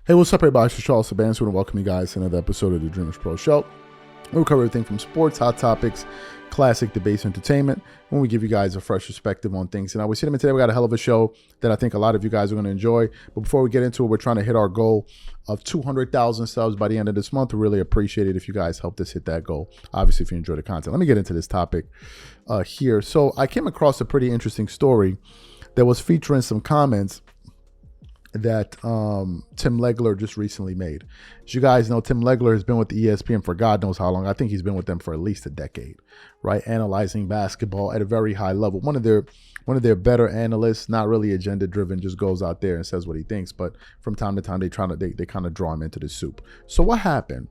Hey, what's up, everybody? It's Charles Sabanz. I want to welcome you guys to another episode of the DREAMERSPRO Show. We'll cover everything from sports, hot topics, classic debates, entertainment, when we give you guys a fresh perspective on things. And I was sitting today, we got a hell of a show that I think a lot of you guys are going to enjoy. But before we get into it, we're trying to hit our goal of 200,000 subs by the end of this month. We really appreciate it if you guys help us hit that goal. Obviously, if you enjoy the content. Let me get into this topic here. So I came across a pretty interesting story that was featuring some comments that Tim Legler just recently made. As you guys know, Tim Legler has been with the ESPN for God knows how long. I think he's been with them for at least a decade, right? Analyzing basketball at a very high level. One of their better analysts, not really agenda driven, just goes out there and says what he thinks. But from time to time, they kind of draw him into the soup. So what happened?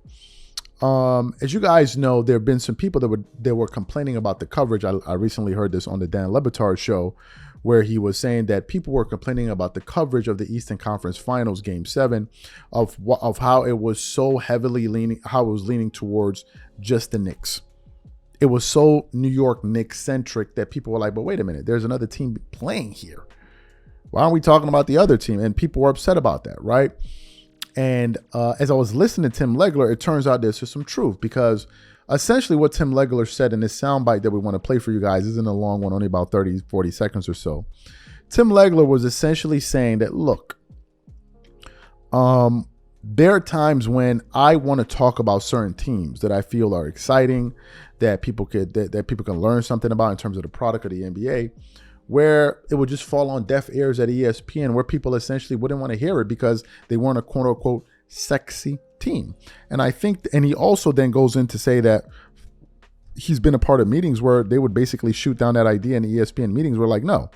As you guys know, there have been some people that were complaining about the coverage. I recently heard this on the Dan Le Batard show, where he was saying that people were complaining about the coverage of the Eastern Conference Finals Game 7, of how it was so heavily leaning towards just the Knicks. It was so New York Knicks centric that people were like, but wait a minute, there's another team playing here. Why aren't we talking about the other team? And people were upset about that, right? And as I was listening to Tim Legler, it turns out there's just some truth, because essentially what Tim Legler said in this soundbite that we want to play for you guys isn't a long one, only about 30, 40 seconds or so. Tim Legler was essentially saying that, look, there are times when I want to talk about certain teams that I feel are exciting, that people can learn something about in terms of the product of the NBA, where it would just fall on deaf ears at ESPN, where people essentially wouldn't want to hear it because they weren't a quote unquote sexy team. And I think, and he also then goes in to say that he's been a part of meetings where they would basically shoot down that idea in the ESPN meetings. We're like, no,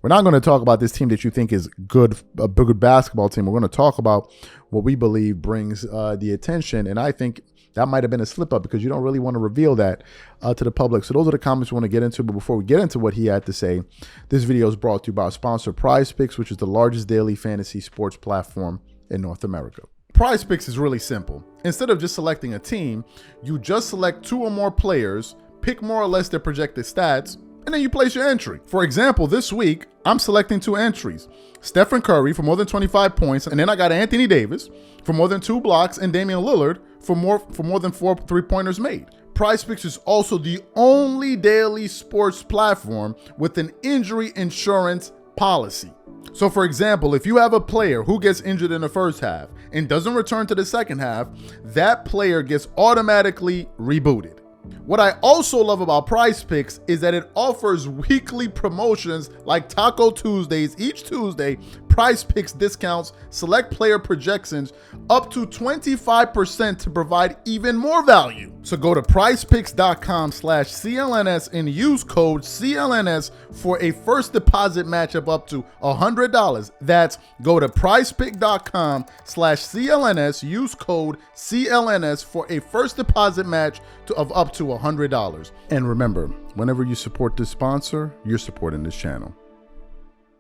we're not going to talk about this team that you think is good, a good basketball team. We're going to talk about what we believe brings the attention. And I think that might have been a slip up, because you don't really want to reveal that to the public. So those are the comments we want to get into. But before we get into what he had to say, this video is brought to you by our sponsor, Prize Picks, which is the largest daily fantasy sports platform in North America. Prize Picks is really simple. Instead of just selecting a team, you just select two or more players, pick more or less their projected stats, and then you place your entry. For example, this week, I'm selecting two entries. Stephen Curry for more than 25 points, and then I got Anthony Davis for more than 2 blocks, and Damian Lillard for more than 4 3-pointers made. Prize Picks is also the only daily sports platform with an injury insurance policy. So for example, if you have a player who gets injured in the first half and doesn't return to the second half, that player gets automatically rebooted. What I also love about Prize Picks is that it offers weekly promotions like Taco Tuesdays. Each Tuesday, Prize Picks discounts select player projections up to 25% to provide even more value. So go to prizepicks.com/CLNS and use code CLNS for a first deposit match of up to $100. That's go to prizepicks.com/CLNS, use code CLNS for a first deposit match of up to $100. And remember, whenever you support this sponsor, you're supporting this channel.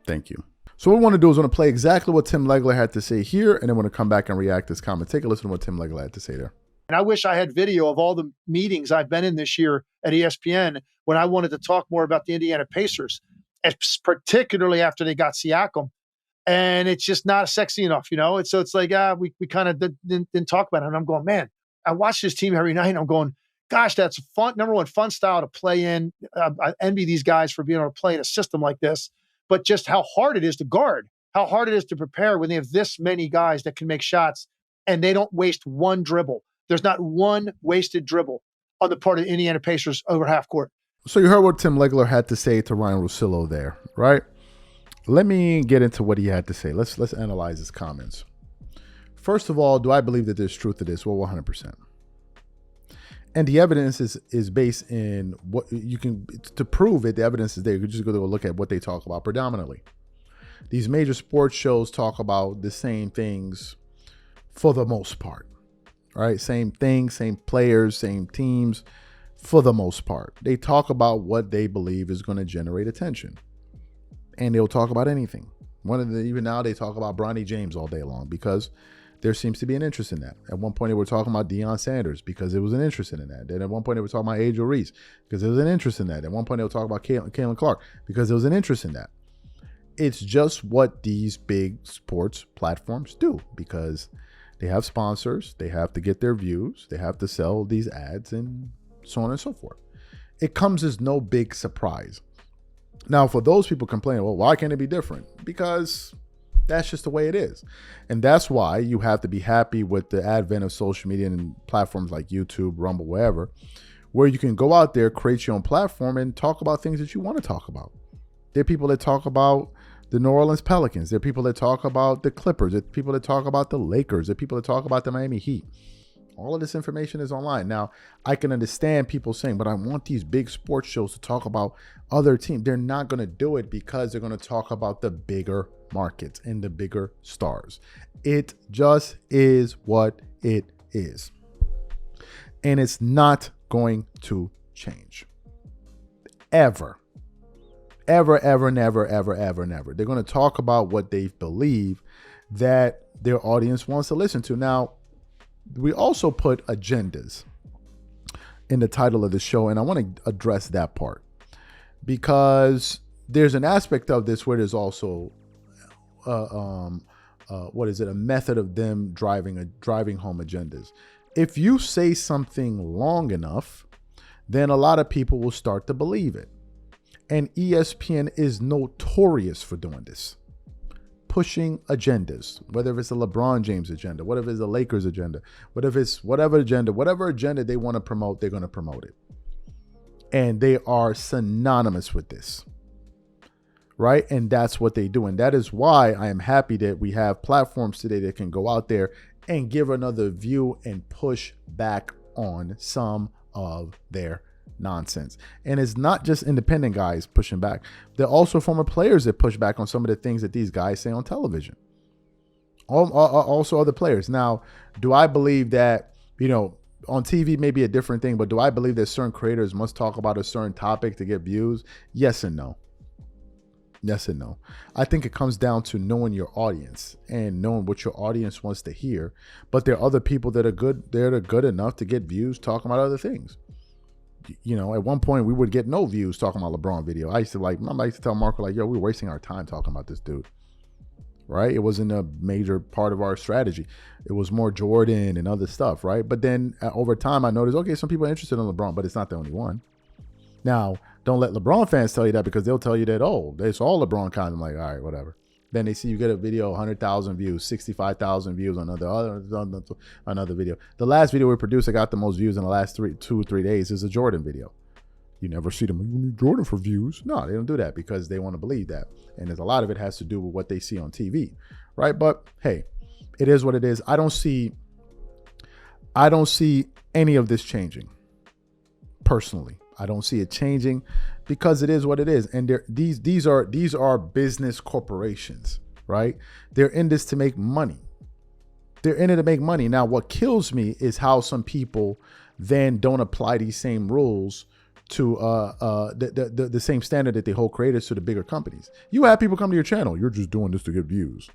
Thank you. So what we want to do is want to play exactly what Tim Legler had to say here, and then want to come back and react to this comment. Take a listen to what Tim Legler had to say there. And I wish I had video of all the meetings I've been in this year at ESPN when I wanted to talk more about the Indiana Pacers, particularly after they got Siakam. And it's just not sexy enough, you know? So it's like, we kind of didn't talk about it. And I'm going, man, I watch this team every night and I'm going, gosh, that's fun. Number one, fun style to play in. I envy these guys for being able to play in a system like this, but just how hard it is to guard, how hard it is to prepare when they have this many guys that can make shots and they don't waste one dribble. There's not one wasted dribble on the part of the Indiana Pacers over half court. So you heard what Tim Legler had to say to Ryan Russillo there, right? Let me get into what he had to say. Let's analyze his comments. First of all, do I believe that there's truth to this? Well, 100%. And the evidence is based in what you can, to prove it, the evidence is there. You can just go look at what they talk about predominantly. These major sports shows talk about the same things for the most part, right? Same things, same players, same teams for the most part. They talk about what they believe is going to generate attention. And they'll talk about anything. Even now they talk about Bronny James all day long because there seems to be an interest in that. At one point, they were talking about Deion Sanders because there was an interest in that. Then at one point, they were talking about Angel Reese because there was an interest in that. At one point, they were talking about Caitlin Clark because there was an interest in that. It's just what these big sports platforms do because they have sponsors, they have to get their views, they have to sell these ads, and so on and so forth. It comes as no big surprise. Now, for those people complaining, well, why can't it be different? Because that's just the way it is. And that's why you have to be happy with the advent of social media and platforms like YouTube, Rumble, wherever, where you can go out there, create your own platform, and talk about things that you want to talk about. There are people that talk about the New Orleans Pelicans. There are people that talk about the Clippers. There are people that talk about the Lakers. There are people that talk about the Miami Heat. All of this information is online. Now, I can understand people saying, but I want these big sports shows to talk about other teams. They're not going to do it because they're going to talk about the bigger markets and the bigger stars. It just is what it is. And it's not going to change. Ever. Ever, ever, never, ever, ever, never. They're going to talk about what they believe that their audience wants to listen to. Now, we also put agendas in the title of the show, and I want to address that part because there's an aspect of this where there's also a method of them driving home agendas. If you say something long enough, then a lot of people will start to believe it. And ESPN is notorious for doing this. Pushing agendas, whether it's a LeBron James agenda, whatever it's a Lakers agenda, whatever agenda they want to promote, they're going to promote it. And they are synonymous with this, right? And that's what they do. And that is why I am happy that we have platforms today that can go out there and give another view and push back on some of their nonsense. And it's not just independent guys pushing back. They're also former players that push back on some of the things that these guys say on television. Also other players. Now, do I believe that, on TV may be a different thing, but do I believe that certain creators must talk about a certain topic to get views? Yes and no. Yes and no. I think it comes down to knowing your audience and knowing what your audience wants to hear. But there are other people that are good. They're good enough to get views talking about other things. At one point we would get no views talking about LeBron video. I used to tell Marco, yo, we're wasting our time talking about this dude. Right? It wasn't a major part of our strategy. It was more Jordan and other stuff, right? But then over time I noticed, okay, some people are interested in LeBron, but it's not the only one. Now, don't let LeBron fans tell you that because they'll tell you that, oh, it's all LeBron content. I'm like, all right, whatever. Then they see you get a video, 100,000 views, 65,000 views on another video. The last video we produced that got the most views in the last 2 or 3 days is a Jordan video. You never see them, you need Jordan for views. No, they don't do that because they want to believe that. And there's a lot of it has to do with what they see on TV, right? But hey, it is what it is. I don't see any of this changing. Personally, I don't see it changing because it is what it is. And these are business corporations, right? They're in this to make money. They're in it to make money. Now, what kills me is how some people then don't apply these same rules to the same standard that they hold creators to the bigger companies. You have people come to your channel. You're just doing this to get views.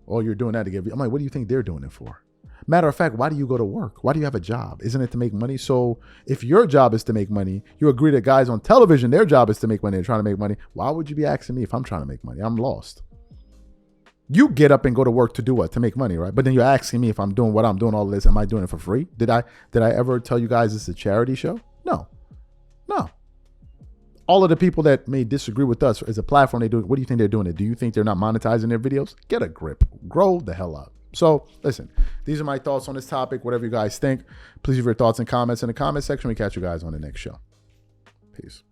Or you're doing that to get views. I'm like, what do you think they're doing it for? Matter of fact, why do you go to work? Why do you have a job? Isn't it to make money? So if your job is to make money, you agree that guys on television, their job is to make money. They're trying to make money. Why would you be asking me if I'm trying to make money? I'm lost. You get up and go to work to do what? To make money, right? But then you're asking me if I'm doing what I'm doing, all of this. Am I doing it for free? Did I ever tell you guys it's a charity show? No. All of the people that may disagree with us as a platform, they do it. What do you think they're doing it? Do you think they're not monetizing their videos? Get a grip. Grow the hell up. So listen, these are my thoughts on this topic. Whatever you guys think, please leave your thoughts and comments in the comment section. We catch you guys on the next show. Peace.